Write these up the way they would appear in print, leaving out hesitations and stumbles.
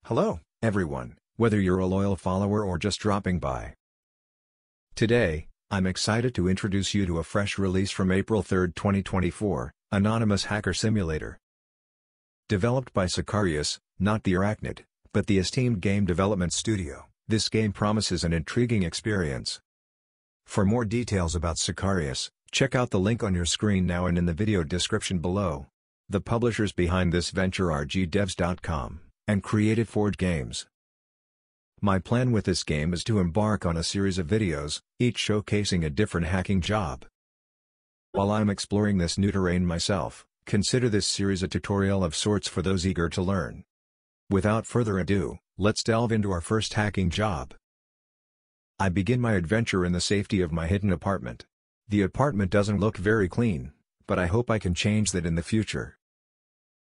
Hello, everyone, whether you're a loyal follower or just dropping by. Today, I'm excited to introduce you to a fresh release from April 3, 2024, Anonymous Hacker Simulator. Developed by Sicarius, not the Arachnid, but the esteemed game development studio, this game promises an intriguing experience. For more details about Sicarius, check out the link on your screen now and in the video description below. The publishers behind this venture are gdevs.com and Creative Forge Games. My plan with this game is to embark on a series of videos, each showcasing a different hacking job. While I'm exploring this new terrain myself, consider this series a tutorial of sorts for those eager to learn. Without further ado, let's delve into our first hacking job. I begin my adventure in the safety of my hidden apartment. The apartment doesn't look very clean, but I hope I can change that in the future.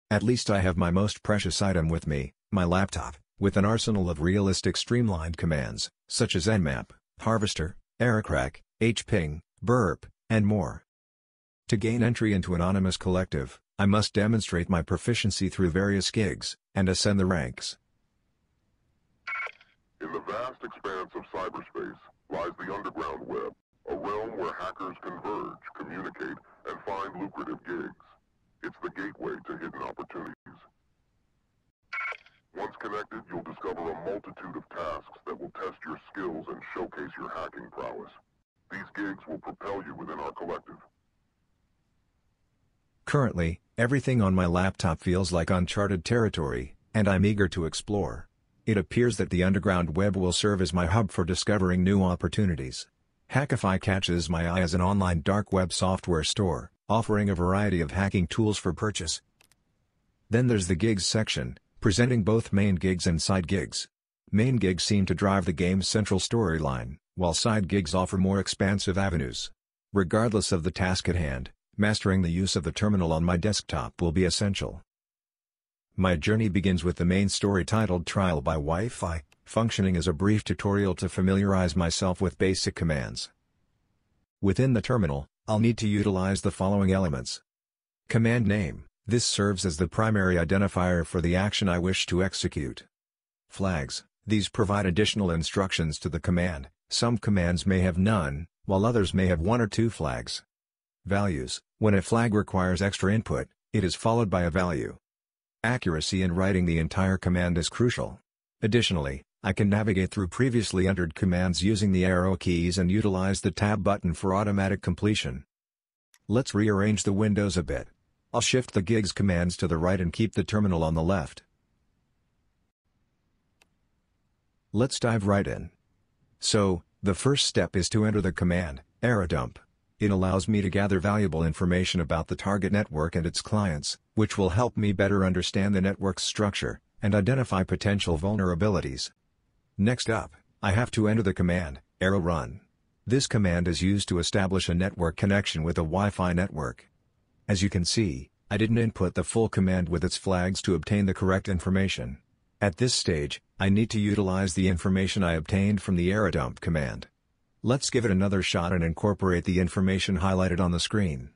At least I have my most precious item with me, my laptop, with an arsenal of realistic streamlined commands, such as nmap, harvester, aircrack, hping, burp, and more. To gain entry into Anonymous Collective, I must demonstrate my proficiency through various gigs, and ascend the ranks. In the vast expanse of cyberspace lies the underground web, a realm where hackers converge, communicate, and find lucrative gigs. It's the gateway to hidden opportunities. Once connected, you'll discover a multitude of tasks that will test your skills and showcase your hacking prowess. These gigs will propel you within our collective. Currently, everything on my laptop feels like uncharted territory, and I'm eager to explore. It appears that the underground web will serve as my hub for discovering new opportunities. Hackify catches my eye as an online dark web software store, offering a variety of hacking tools for purchase. Then there's the gigs section, presenting both main gigs and side gigs. Main gigs seem to drive the game's central storyline, while side gigs offer more expansive avenues. Regardless of the task at hand, mastering the use of the terminal on my desktop will be essential. My journey begins with the main story titled Trial by Wi-Fi, functioning as a brief tutorial to familiarize myself with basic commands. Within the terminal, I'll need to utilize the following elements. Command name, this serves as the primary identifier for the action I wish to execute. Flags, these provide additional instructions to the command. Some commands may have none, while others may have one or two flags. Values, when a flag requires extra input, it is followed by a value. Accuracy in writing the entire command is crucial. Additionally, I can navigate through previously entered commands using the arrow keys and utilize the tab button for automatic completion. Let's rearrange the windows a bit. I'll shift the gigs commands to the right and keep the terminal on the left. Let's dive right in. So, the first step is to enter the command, dump. It allows me to gather valuable information about the target network and its clients, which will help me better understand the network's structure, and identify potential vulnerabilities. Next up, I have to enter the command, run. This command is used to establish a network connection with a Wi-Fi network. As you can see, I didn't input the full command with its flags to obtain the correct information. At this stage, I need to utilize the information I obtained from the dump command. Let's give it another shot and incorporate the information highlighted on the screen.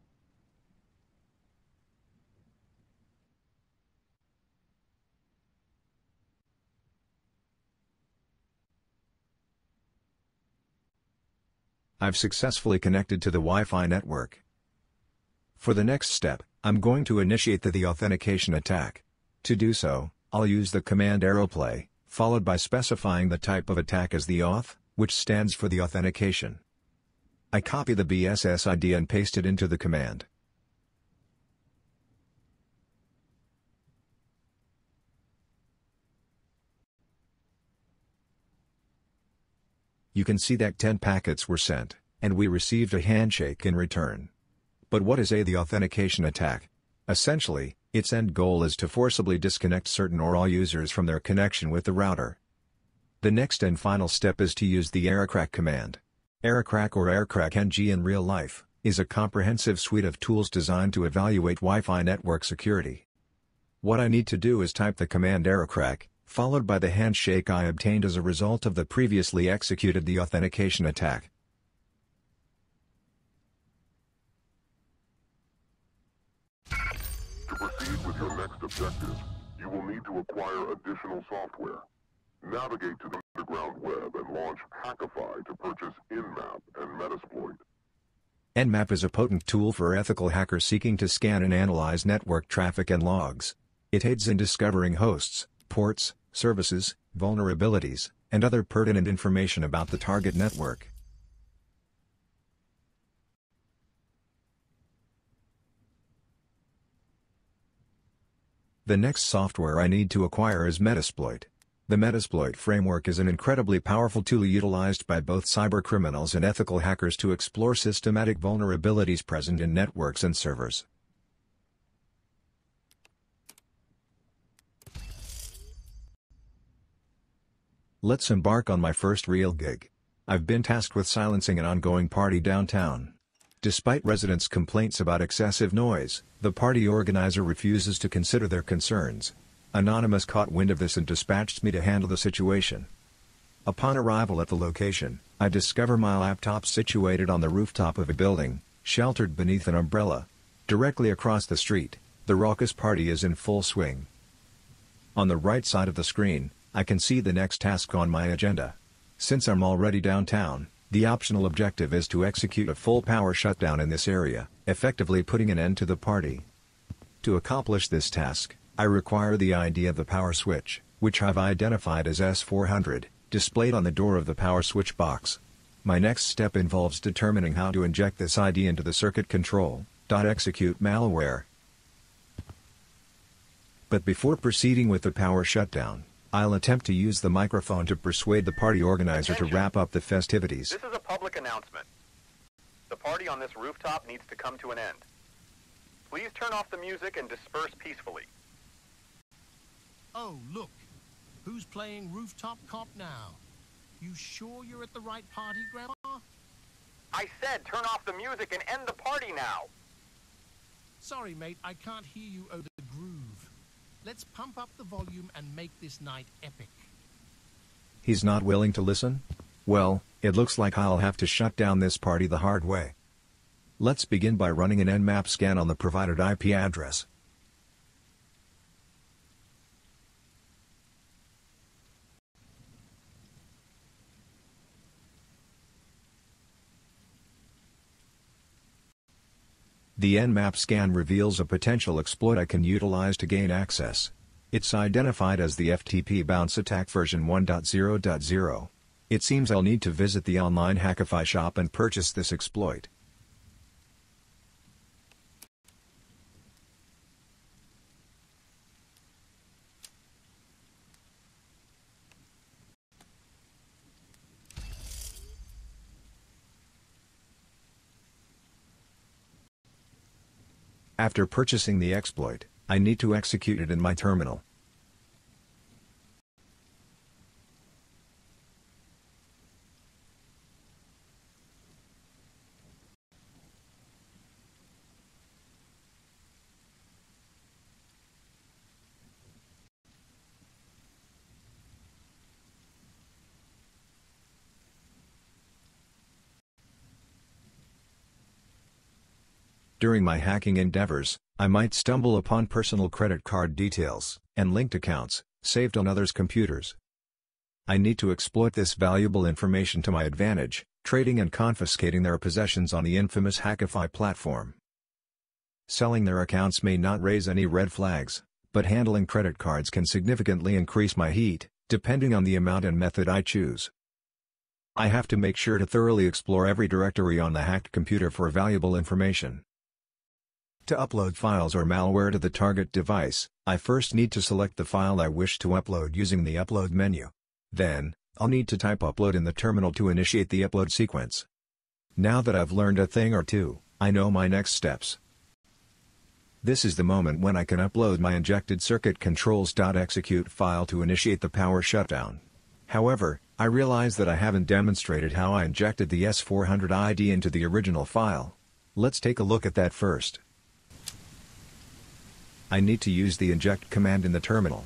I've successfully connected to the Wi-Fi network. For the next step, I'm going to initiate the authentication attack. To do so, I'll use the command play, followed by specifying the type of attack as the auth, which stands for the authentication. I copy the BSS ID and paste it into the command. You can see that 10 packets were sent, and we received a handshake in return. But what is the authentication attack? Essentially, its end goal is to forcibly disconnect certain or all users from their connection with the router. The next and final step is to use the aircrack command. Aircrack or aircrack ng in real life, is a comprehensive suite of tools designed to evaluate Wi-Fi network security. What I need to do is type the command aircrack, followed by the handshake I obtained as a result of the previously executed the authentication attack. To proceed with your next objective, you will need need to acquire additional software. Navigate to the underground web and launch Hackify to purchase InMap and Metasploit. Nmap is a potent tool for ethical hackers seeking to scan and analyze network traffic and logs. It aids in discovering hosts, ports, services, vulnerabilities, and other pertinent information about the target network. The next software I need to acquire is Metasploit. The Metasploit framework is an incredibly powerful tool utilized by both cybercriminals and ethical hackers to explore systematic vulnerabilities present in networks and servers. Let's embark on my first real gig. I've been tasked with silencing an ongoing party downtown. Despite residents' complaints about excessive noise, the party organizer refuses to consider their concerns. Anonymous caught wind of this and dispatched me to handle the situation. Upon arrival at the location, I discover my laptop situated on the rooftop of a building, sheltered beneath an umbrella. Directly across the street, the raucous party is in full swing. On the right side of the screen, I can see the next task on my agenda. Since I'm already downtown, the optional objective is to execute a full power shutdown in this area, effectively putting an end to the party. To accomplish this task, I require the ID of the power switch, which I've identified as S400, displayed on the door of the power switch box. My next step involves determining how to inject this ID into the circuit control, .execute malware. But before proceeding with the power shutdown, I'll attempt to use the microphone to persuade the party organizer to wrap up the festivities. This is a public announcement. The party on this rooftop needs to come to an end. Please turn off the music and disperse peacefully. Oh, look. Who's playing Rooftop Cop now? You sure you're at the right party, Grandma? I said turn off the music and end the party now. Sorry, mate, I can't hear you over the groove. Let's pump up the volume and make this night epic. He's not willing to listen? Well, it looks like I'll have to shut down this party the hard way. Let's begin by running an Nmap scan on the provided IP address. The Nmap scan reveals a potential exploit I can utilize to gain access. It's identified as the FTP bounce attack version 1.0.0. It seems I'll need to visit the online Hackify shop and purchase this exploit. After purchasing the exploit, I need to execute it in my terminal. During my hacking endeavors, I might stumble upon personal credit card details and linked accounts saved on others' computers. I need to exploit this valuable information to my advantage, trading and confiscating their possessions on the infamous Hackify platform. Selling their accounts may not raise any red flags, but handling credit cards can significantly increase my heat, depending on the amount and method I choose. I have to make sure to thoroughly explore every directory on the hacked computer for valuable information. To upload files or malware to the target device, I first need to select the file I wish to upload using the Upload menu. Then, I'll need to type upload in the terminal to initiate the upload sequence. Now that I've learned a thing or two, I know my next steps. This is the moment when I can upload my injected circuit controls.execute file to initiate the power shutdown. However, I realize that I haven't demonstrated how I injected the S400 ID into the original file. Let's take a look at that first. I need to use the inject command in the terminal,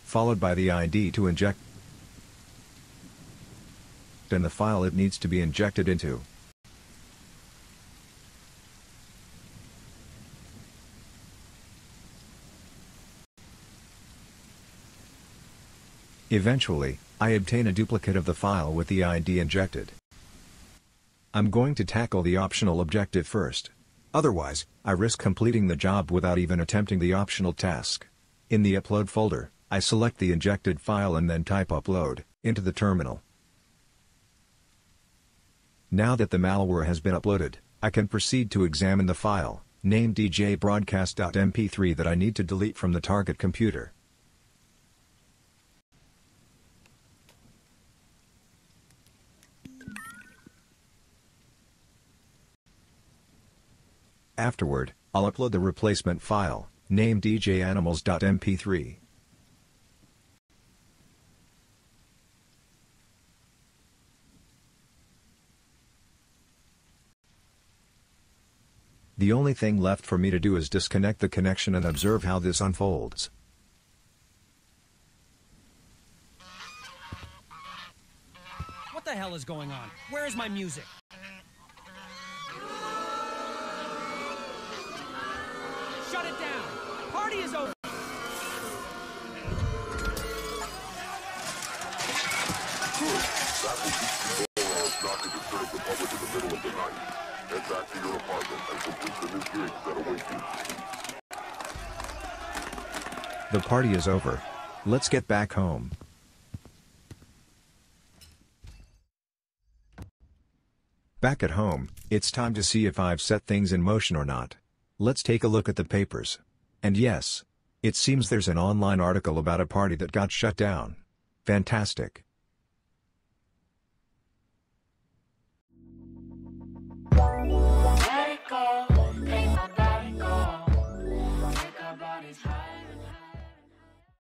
followed by the ID to inject and the file it needs to be injected into. Eventually, I obtain a duplicate of the file with the ID injected. I'm going to tackle the optional objective first. Otherwise, I risk completing the job without even attempting the optional task. In the upload folder, I select the injected file and then type upload into the terminal. Now that the malware has been uploaded, I can proceed to examine the file, named djbroadcast.mp3, that I need to delete from the target computer. Afterward, I'll upload the replacement file, named djanimals.mp3. The only thing left for me to do is disconnect the connection and observe how this unfolds. What the hell is going on? Where is my music? Shut it down! Party is over! That will keep the morons not to disturb the public in the middle of the night. Head back to your apartment and complete the new gigs that await you. The party is over. Let's get back home. Back at home, it's time to see if I've set things in motion or not. Let's take a look at the papers. And yes, it seems there's an online article about a party that got shut down. Fantastic.